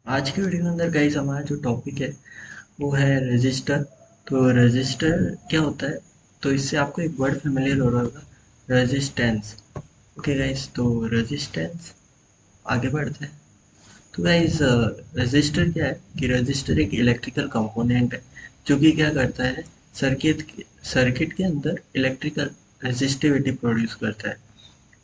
आज की वीडियो के अंदर गाइस हमारा जो टॉपिक है वो है रजिस्टर। तो रजिस्टर क्या होता है? तो इससे आपको एक वर्ड फेमिलियर हो रहा होगा, रेजिस्टेंस। ओके गाइस, तो रेजिस्टेंस आगे बढ़ते हैं। तो गाइस रजिस्टर क्या है कि रजिस्टर एक इलेक्ट्रिकल कंपोनेंट है जो कि क्या करता है, सर्किट के अंदर इलेक्ट्रिकल रेजिस्टिविटी प्रोड्यूस करता है।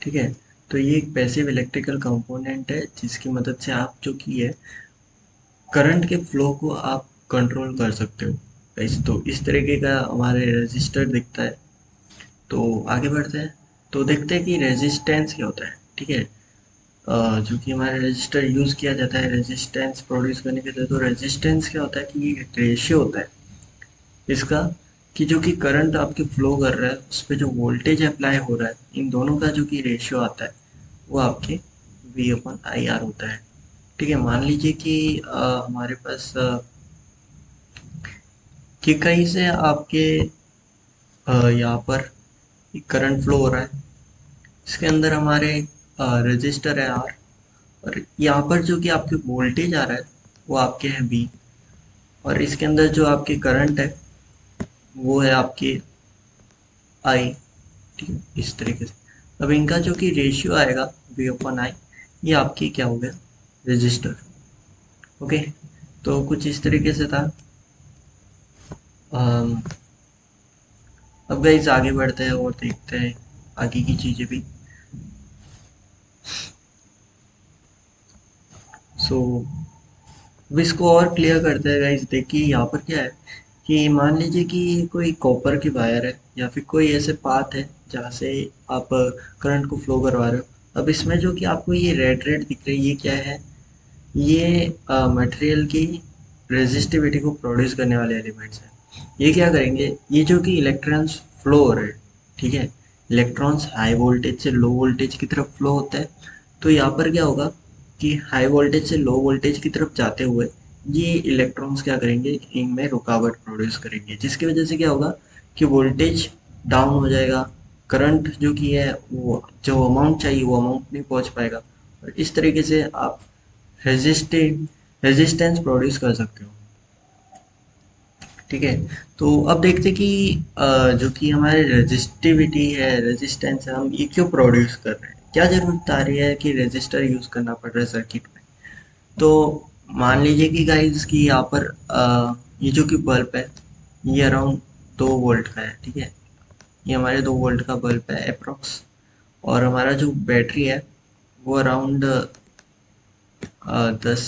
ठीक है, तो ये एक पैसिव इलेक्ट्रिकल कंपोनेंट है जिसकी मदद से आप जो कि है करंट के फ्लो को आप कंट्रोल कर सकते हो गाइस। तो इस तरीके का हमारे रजिस्टर दिखता है। तो आगे बढ़ते हैं, तो देखते हैं कि रेजिस्टेंस क्या होता है। ठीक है, जो कि हमारे रजिस्टर यूज किया जाता है रेजिस्टेंस प्रोड्यूस करने के लिए। तो रेजिस्टेंस क्या होता है कि ये रेशियो होता है इसका, कि जो कि करंट आपके फ्लो कर रहा है उस पर जो वोल्टेज अप्लाई हो रहा है, इन दोनों का जो कि रेशियो आता है वो आपके वी अपन आई आर होता है। ठीक है, मान लीजिए कि हमारे पास कि कहीं से आपके यहाँ पर एक करंट फ्लो हो रहा है, इसके अंदर हमारे रजिस्टर है आर, और यहाँ पर जो कि आपके वोल्टेज आ रहा है वो आपके है बी, और इसके अंदर जो आपके करंट है वो है आपके आई। ठीक है, इस तरीके से अब इनका जो कि रेशियो आएगा वी अपन आई, ये आपकी क्या हो गया, रजिस्टर। ओके, तो कुछ इस तरीके से था। अम, अब गाइस आगे बढ़ते हैं और देखते हैं आगे की चीजें भी। सो अब इसको और क्लियर करते हैं गाइस। देखिए यहाँ पर क्या है कि मान लीजिए कि ये कोई कॉपर की वायर है या फिर कोई ऐसे पाथ है जहाँ से आप करंट को फ्लो करवा रहे हो। अब इसमें जो कि आपको ये रेड रेड दिख रही है, ये क्या है, ये मटेरियल की रेजिस्टिविटी को प्रोड्यूस करने वाले एलिमेंट्स हैं। ये क्या करेंगे, ये जो कि इलेक्ट्रॉन्स फ्लो हो रहे हैं, ठीक है, इलेक्ट्रॉन्स हाई वोल्टेज से लो वोल्टेज की तरफ फ्लो होता है। तो यहाँ पर क्या होगा कि हाई वोल्टेज से लो वोल्टेज की तरफ जाते हुए ये इलेक्ट्रॉन्स क्या करेंगे, इनमें रुकावट प्रोड्यूस करेंगे, जिसकी वजह से क्या होगा कि वोल्टेज डाउन हो जाएगा, करंट जो कि है वो जो अमाउंट चाहिए वो अमाउंट नहीं पहुंच पाएगा, और इस तरीके से आप रेजिस्टेंस प्रोड्यूस कर सकते हो। ठीक है, तो अब देखते हैं कि जो कि हमारे रेजिस्टिविटी है, रेजिस्टेंस है, हम ये क्यों प्रोड्यूस कर रहे हैं, क्या जरूरत आ रही है कि रेजिस्टर यूज करना पड़ रहा है सर्किट में। तो मान लीजिए कि गाइस कि यहाँ पर ये जो कि बल्ब है ये अराउंड 2 वोल्ट का है। ठीक है, ये हमारे 2 वोल्ट का बल्ब है अप्रोक्स, और हमारा जो बैटरी है वो अराउंड 10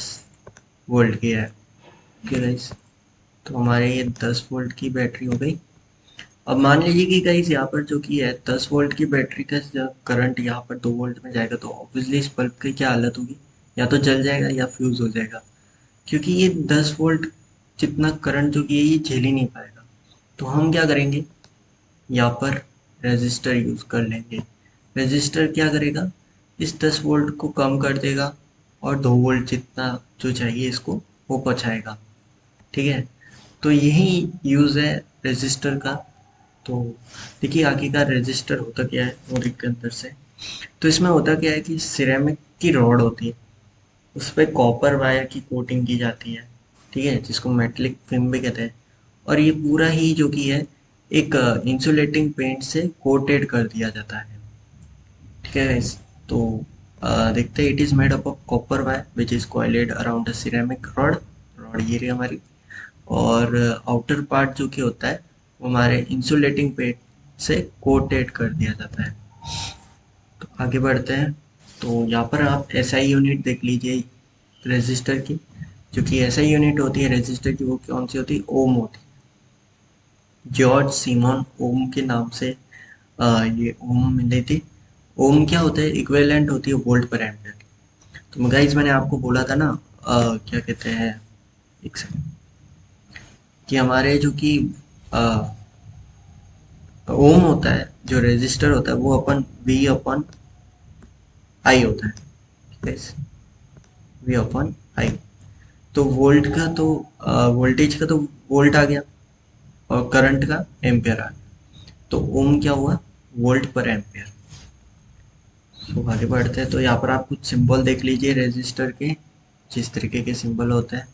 वोल्ट की है। ओके गाइस, तो हमारे ये 10 वोल्ट की बैटरी हो गई। अब मान लीजिए कि गाइस यहाँ पर जो कि है 10 वोल्ट की बैटरी का जब करंट यहाँ पर 2 वोल्ट में जाएगा तो ऑब्वियसली इस बल्ब की क्या हालत होगी, या तो जल जाएगा या फ्यूज हो जाएगा, क्योंकि ये 10 वोल्ट जितना करंट जो कि है ये झेल ही नहीं पाएगा। तो हम क्या करेंगे, यहाँ पर रेजिस्टर यूज कर लेंगे। रेजिस्टर क्या करेगा, इस 10 वोल्ट को कम कर देगा और 2 वोल्ट जितना जो चाहिए इसको वो पहुंचाएगा। ठीक है, तो यही यूज है रेजिस्टर का। तो देखिए आगे का रेजिस्टर होता क्या है और के अंदर से, तो इसमें होता क्या है कि सिरेमिक की रॉड होती है, उस पर कॉपर वायर की कोटिंग की जाती है। ठीक है, जिसको मेटलिक फिल्म भी कहते हैं, और ये पूरा ही जो कि है एक इंसुलेटिंग पेंट से कोटेड कर दिया जाता है। ठीक है guys, तो देखते हैं, it is made up of copper wire which is coiled around a ceramic rod. Rod ये रही हमारी, और आउटर पार्ट जो कि होता है वो हमारे इंसुलेटिंग पेंट से कोटेड कर दिया जाता है। तो आगे बढ़ते हैं, तो यहाँ पर आप एसआई यूनिट देख लीजिए रेजिस्टर की। जो कि एसआई यूनिट होती है रेजिस्टर की वो कौन सी होती है, ओम होती है। जॉर्ज सीमन ओम के नाम से ये ओम मिली थी। ओम क्या होता है, इक्विवेलेंट होती है वोल्ट पर एम्पियर। तो गाइस मैंने आपको बोला था ना, क्या कहते हैं, एक सेकंड, कि हमारे जो कि ओम होता है, जो रेजिस्टर होता है वो अपन वी अपन आई होता है, वी अपन आई। तो वोल्ट का तो वोल्टेज का तो वोल्ट आ गया, और करंट का एम्पियर आ गया। तो ओम क्या हुआ, वोल्ट पर एम्पियर। तो आगे बढ़ते हैं, तो यहाँ पर आप कुछ सिंबल देख लीजिए रेजिस्टर के। जिस तरीके के सिंबल होते हैं।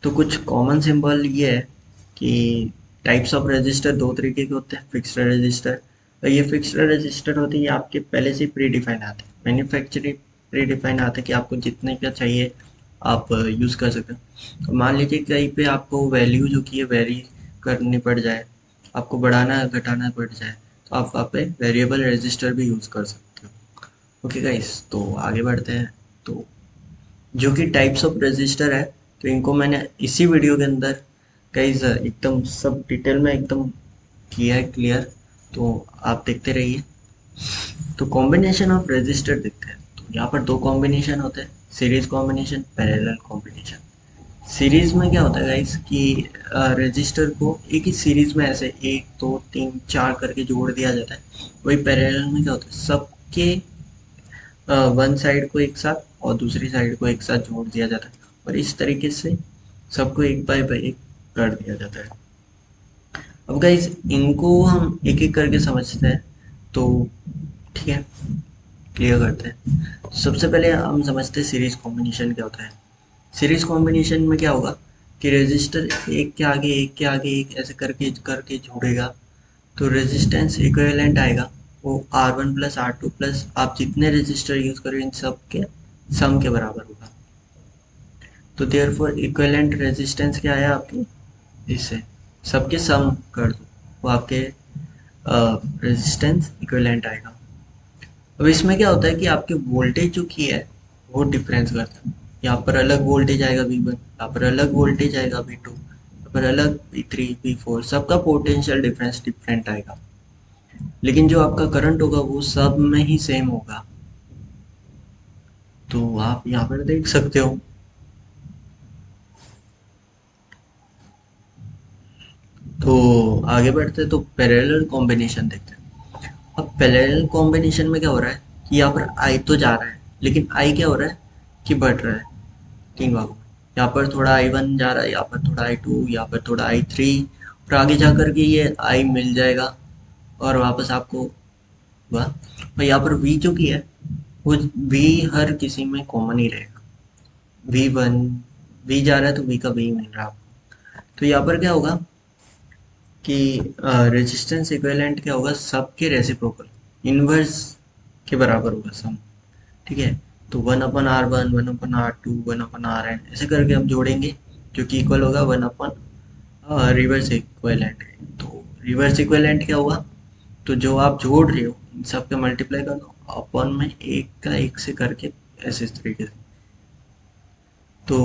तो कुछ कॉमन सिंबल ये है कि टाइप्स ऑफ रजिस्टर दो तरीके के होते हैं, फिक्स्ड रजिस्टर। और ये फिक्स्ड रजिस्टर होते हैं, ये आपके पहले से प्री डिफाइन आते हैं, मैन्युफैक्चरिंग प्री डिफाइन आते हैं कि आपको जितने का चाहिए आप यूज़ कर सकते हो। तो मान लीजिए कहीं पे आपको वैल्यू जो कि है वेरी करनी पड़ जाए, आपको बढ़ाना घटाना पड़ जाए, तो आप वहाँ पे वेरिएबल रजिस्टर भी यूज़ कर सकते हो। ओके गाइस, तो आगे बढ़ते हैं। तो जो कि टाइप्स ऑफ रजिस्टर है, तो इनको मैंने इसी वीडियो के अंदर गाइस एकदम सब डिटेल में एकदम किया है क्लियर, तो आप देखते रहिए। तो कॉम्बिनेशन ऑफ रजिस्टर देखते हैं। तो यहाँ पर दो कॉम्बिनेशन होते हैं, series combination, parallel combination. Series में क्या होता है गाइस कि रजिस्टर को एक ही सीरीज में ऐसे एक दो तीन चार करके जोड़ दिया जाता है। वही पैरेलल में क्या होता है, सबके वन साइड को एक साथ और दूसरी साइड को एक साथ जोड़ दिया जाता है, और इस तरीके से सबको एक बाय एक कर दिया जाता है। अब गाइस इनको हम एक एक करके समझते हैं, तो ठीक है, क्लियर करते हैं। तो सबसे पहले हम समझते हैं सीरीज कॉम्बिनेशन क्या होता है। सीरीज कॉम्बिनेशन में क्या होगा कि रजिस्टर एक के आगे एक के आगे एक ऐसे करके करके जोड़ेगा, तो रेजिस्टेंस इक्विवेलेंट आएगा, वो R1 प्लस R2 प्लस आप जितने रजिस्टर यूज करें इन सब के सम के बराबर होगा। तो देयरफॉर इक्विवेलेंट रेजिस्टेंस क्या है आपकी, इससे सबके सम कर दो, वो आपके रेजिस्टेंस इक्विवेलेंट आएगा। अब इसमें क्या होता है कि आपके वोल्टेज जो की है वो डिफरेंस करता है। यहाँ पर अलग वोल्टेज आएगा V1, यहाँ पर अलग वोल्टेज आएगा V2, यहाँ पर अलग V3 V4, सबका पोटेंशियल डिफरेंस डिफरेंट आएगा, लेकिन जो आपका करंट होगा वो सब में ही सेम होगा। तो आप यहाँ पर देख सकते हो। तो आगे बढ़ते तो पैरेलल कॉम्बिनेशन देखते हैं। अब पैरेलल कॉम्बिनेशन में क्या हो रहा है कि यहाँ पर आई तो जा रहा है, लेकिन आई क्या हो रहा है कि बढ़ रहा है तीन भागों में। यहाँ पर थोड़ा I1 जा रहा है, यहाँ पर थोड़ा I2, यहाँ पर थोड़ा I3, और आगे जा करके ये I मिल जाएगा और वापस आपको हुआ। और यहाँ पर V जो की है वो V हर किसी में कॉमन ही रहेगा। V1 V जा रहा है तो V का V मिल रहा है आपको। तो यहाँ पर क्या होगा कि रेजिस्टेंस इक्विवेलेंट क्या होगा, सबके रेसिप्रोकल इनवर्स के बराबर होगा सम। ठीक है, तो 1/R1 1/R2 1/Rn ऐसे करके हम जोड़ेंगे, जो कि इक्वल होगा 1/, रिवर्स इक्विवेलेंट। तो रिवर्स इक्विवेलेंट क्या होगा, तो जो आप जोड़ रहे हो इन सब के मल्टीप्लाई कर दो अपन में एक का एक से करके, ऐसे इस तरीके से। तो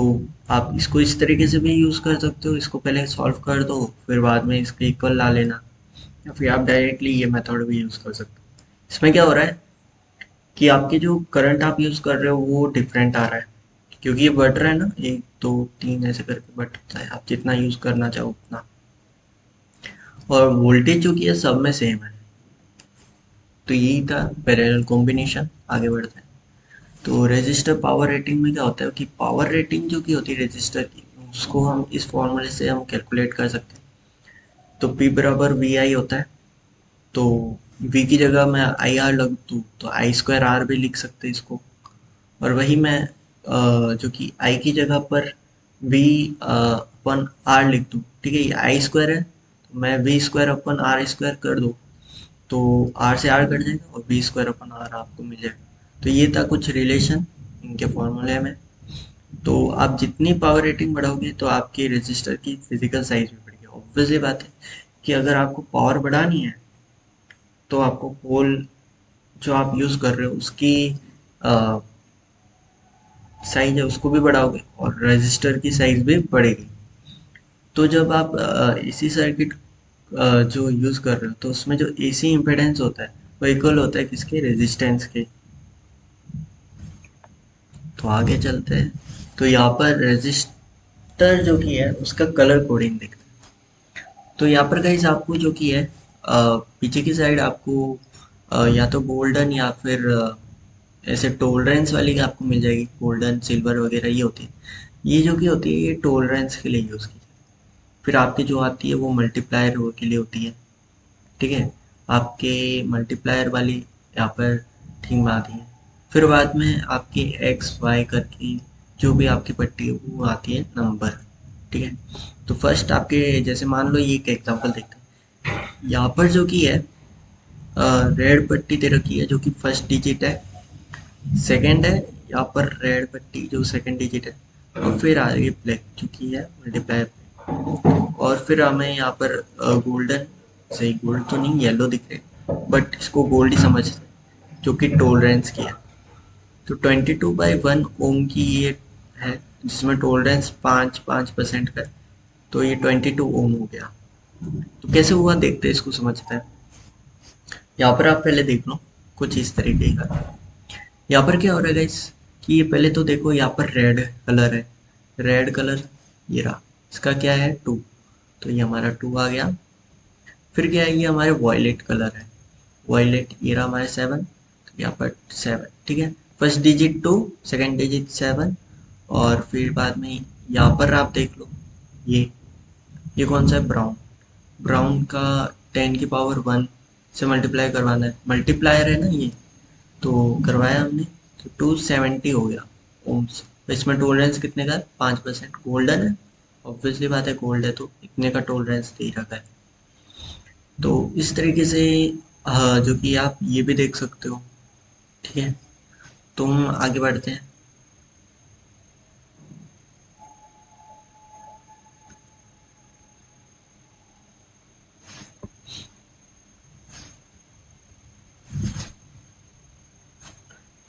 आप इसको इस तरीके से भी यूज़ कर सकते हो, इसको पहले सॉल्व कर दो फिर बाद में इसके इक्वल ला लेना, या फिर आप डायरेक्टली ये मेथड भी यूज़ कर सकते हो। इसमें क्या हो रहा है कि आपके जो करंट आप यूज़ कर रहे हो वो डिफरेंट आ रहा है, क्योंकि ये बढ़ रहा है ना, एक दो तीन ऐसे करके बढ़ता है, आप जितना यूज़ करना चाहो उतना। और वोल्टेज जो कि है सब में सेम है। तो यही था पैरेलल कॉम्बिनेशन। आगे बढ़ते हैं। तो रेजिस्टर पावर रेटिंग में क्या होता है कि पावर रेटिंग जो की होती है रेजिस्टर की, उसको हम इस फॉर्मूले से हम कैलकुलेट कर सकते हैं। तो P बराबर VI होता है। तो V की जगह मैं IR लग दूँ तो I² R भी लिख सकते हैं इसको। और वही मैं जो कि I की जगह पर V/R लिख दूँ, ठीक है, ये I² है, तो मैं V²/R² कर दूँ, तो R से R कट जाएगा और V²/R आपको मिल जाएगा। तो ये था कुछ रिलेशन इनके फॉर्मूले में। तो आप जितनी पावर रेटिंग बढ़ाओगे तो आपकी रजिस्टर की फिजिकल साइज भी बढ़ेगी। ऑब्वियसली बात है कि अगर आपको पावर बढ़ानी है तो आपको पोल जो आप यूज़ कर रहे हो उसकी साइज है उसको भी बढ़ाओगे और रजिस्टर की साइज भी बढ़ेगी। तो जब आप एसी सर्किट जो यूज़ कर रहे हो तो उसमें जो एसी इम्पेडेंस होता है वो इक्वल होता है किसके, रेजिस्टेंस के। तो आगे चलते हैं। तो यहाँ पर रजिस्टर जो की है उसका कलर कोडिंग देखते हैं। तो यहाँ पर गाइस आपको जो की है पीछे की साइड आपको या तो गोल्डन या फिर ऐसे टोलरेंस वाली की आपको मिल जाएगी, गोल्डन सिल्वर वगैरह ये होती है। ये जो की होती है ये टोलरेंस के लिए यूज़ की जाती है। फिर आपकी जो आती है वो मल्टीप्लायर के लिए होती है। ठीक है, आपके मल्टीप्लायर वाली यहाँ पर ठीक में आती है। फिर बाद में आपकी एक्स वाई करके जो भी आपकी पट्टी है वो आती है नंबर। ठीक है, तो फर्स्ट आपके जैसे मान लो ये एक एग्जांपल देखते हैं। यहाँ पर जो की है रेड पट्टी दे रखी है जो कि फर्स्ट डिजिट है, सेकंड है यहाँ पर रेड पट्टी जो सेकंड डिजिट है, और फिर आ रही है ब्लैक जो कि है मल्टीप्लाई, और फिर हमें यहाँ पर गोल्डन, सही गोल्ड तो नहीं येलो दिख रहे बट इसको गोल्ड ही समझते हैं, जो कि टोलरेंस की है। तो 22/1 ओम की ये है जिसमें टोलरेंस 5% का है, तो ये 22 ओम हो गया। तो कैसे हुआ देखते हैं, इसको समझते हैं। यहाँ पर आप पहले देख लो कुछ इस तरीके का। यहाँ पर क्या हो रहा है गाइस कि ये पहले तो देखो यहाँ पर रेड कलर है, रेड कलर ये रहा, इसका क्या है 2, तो ये हमारा 2 आ गया। फिर क्या है ये हमारे वॉयलेट कलर है, वॉयलेट ये रहा हमारे 7, तो यहाँ पर 7। ठीक है, फर्स्ट डिजिट 2, सेकंड डिजिट 7, और फिर बाद में यहाँ पर आप देख लो ये कौन सा है, ब्राउन, ब्राउन का 10 की पावर 1 से मल्टीप्लाई करवाना है, मल्टीप्लायर है ना ये, तो करवाया हमने, तो 270 हो गया ओम्स। तो इसमें टोलरेंस कितने का है, 5%, गोल्डन है, ऑब्वियसली बात है गोल्ड है तो इतने का टोलरेंस दे रखा है। तो इस तरीके से हाँ, जो कि आप ये भी देख सकते हो। ठीक है, तो हम आगे बढ़ते हैं।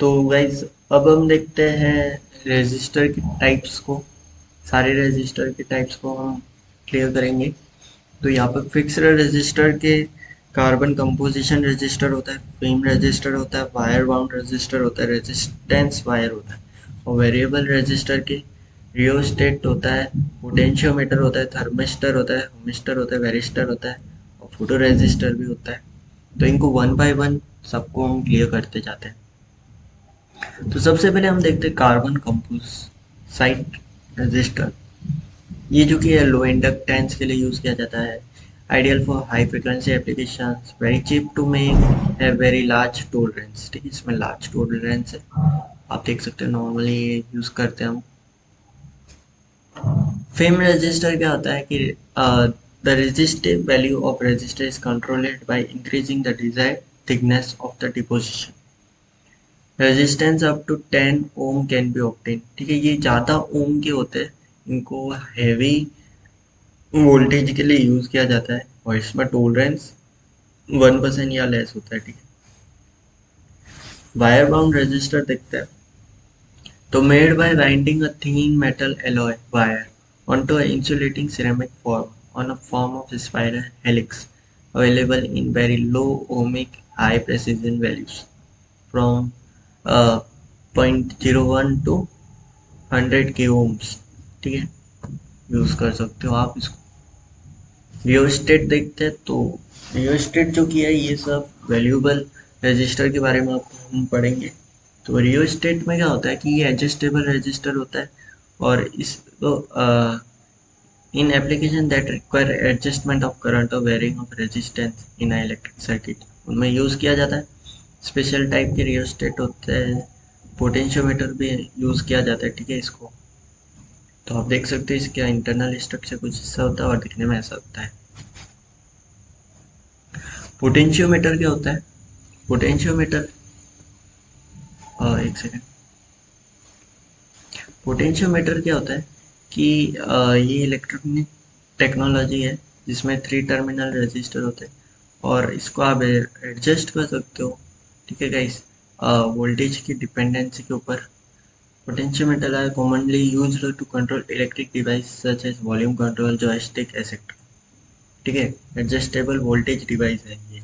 तो गाइज अब हम देखते हैं रेजिस्टर की टाइप्स को, सारे रेजिस्टर के टाइप्स को हम क्लियर करेंगे। तो यहाँ पर फिक्स्ड रजिस्टर के कार्बन कंपोजिशन रजिस्टर होता है, फिल्म रजिस्टर होता है, वायर बाउंड रजिस्टर होता है, रेजिस्टेंस वायर होता है, और वेरिएबल रजिस्टर के रियोस्टेट होता है, पोटेंशियोमीटर होता है, थर्मिस्टर होता है, होमिस्टर होता है, वेरिस्टर होता है, और फोटो रजिस्टर भी होता है। तो इनको 1 बाय 1 सबको हम क्लियर करते जाते हैं। तो सबसे पहले हम देखते हैं कार्बन कंपोजिट रजिस्टर। ये जो कि लो इंडक्टेंस के लिए यूज़ किया जाता है, ideal for high frequency applications, very cheap to make, है वेरी लार्ज टोलरेंस। ठीक है, इसमें लार्ज टोलरेंस है, आप देख सकते हैं नॉर्मली यूज़ करते हैं हम। फेम रजिस्टर क्या होता है कि the resistive value of resistor is controlled by increasing the desired thickness of the deposition, resistance up to 10 ohm can be obtain. ठीक है, ये ज़्यादा ओम के होते हैं, इनको हैवी वोल्टेज के लिए यूज़ किया जाता है, और इसमें टोलरेंस 1% या लेस होता है। ठीक है, वायर बाउंड रेजिस्टर देखते हैं। तो made by winding a thin metal alloy wire onto a insulating ceramic form on a form of spiral helix available in very low ohmic high precision values from 0.01 to 100 k ohms। ठीक है, use कर सकते हो आप इसको। Rheostat देखते हैं। तो रियोस्टेट जो किया है ये सब वैल्यूएबल रजिस्टर के बारे में आपको हम पढ़ेंगे। तो रियोस्टेट में क्या होता है कि ये एडजस्टेबल रजिस्टर होता है, और इसको in application that require adjustment of current और varying of resistance in electric circuit उनमें यूज़ किया जाता है। स्पेशल टाइप के रियोस्टेट होते हैं, पोटेंशियोमीटर भी यूज़ किया जाता है। ठीक है, इसको तो आप देख सकते हैं इसका इंटरनल स्ट्रक्चर कुछ ऐसा होता है और दिखने में ऐसा होता है। पोटेंशियोमीटर क्या होता है, पोटेंशियोमीटर एक सेकेंड, पोटेंशियोमीटर क्या होता है कि ये इलेक्ट्रॉनिक टेक्नोलॉजी है जिसमें 3 टर्मिनल रजिस्टर होते हैं, और इसको आप एडजस्ट कर सकते हो। ठीक है गाइस, वोल्टेज की डिपेंडेंसी के ऊपर। Potentiometer are commonly used to control electric device such as volume control, joystick etcetera. ठीक है, एडजस्टेबल वोल्टेज डिवाइस है ये।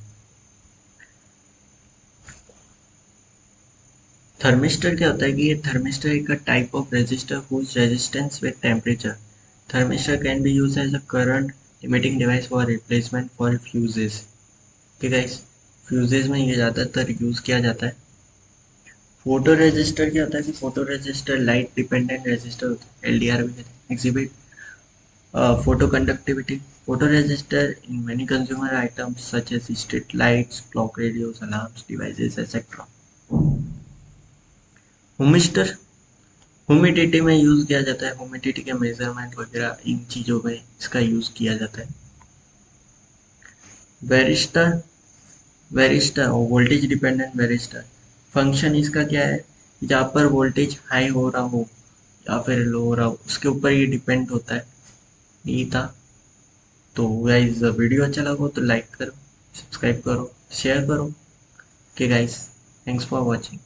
थर्मिस्टर क्या होता है कि ये थर्मिस्टर एक type of resistor whose resistance with temperature. Thermistor can be use as a current limiting device for replacement for fuses. ठीक है, इस फ्यूजेस में ये ज़्यादातर यूज़ किया जाता है। फोटो रेजिस्टर क्या होता है कि photo resistor light dependent resistor होता है, एलडीआर भी कहते हैं। Exhibit photo conductivity, photo resistor in many consumer items such as street lights, clock, radios, alarms, devices, etcetera. Humistor humidity में यूज़ किया जाता है, ह्यूमिडिटी के मेजरमेंट वगैरह इन चीज़ों में इसका यूज़ किया जाता है। Varistor, varistor voltage dependent varistor function इसका क्या है, जहाँ पर वोल्टेज हाई हो रहा हो या फिर लो हो रहा हो उसके ऊपर ये डिपेंड होता है। नहीं था तो गाइज वीडियो अच्छा लगा तो लाइक करो, सब्सक्राइब करो, शेयर करो। Okay guys, thanks for watching.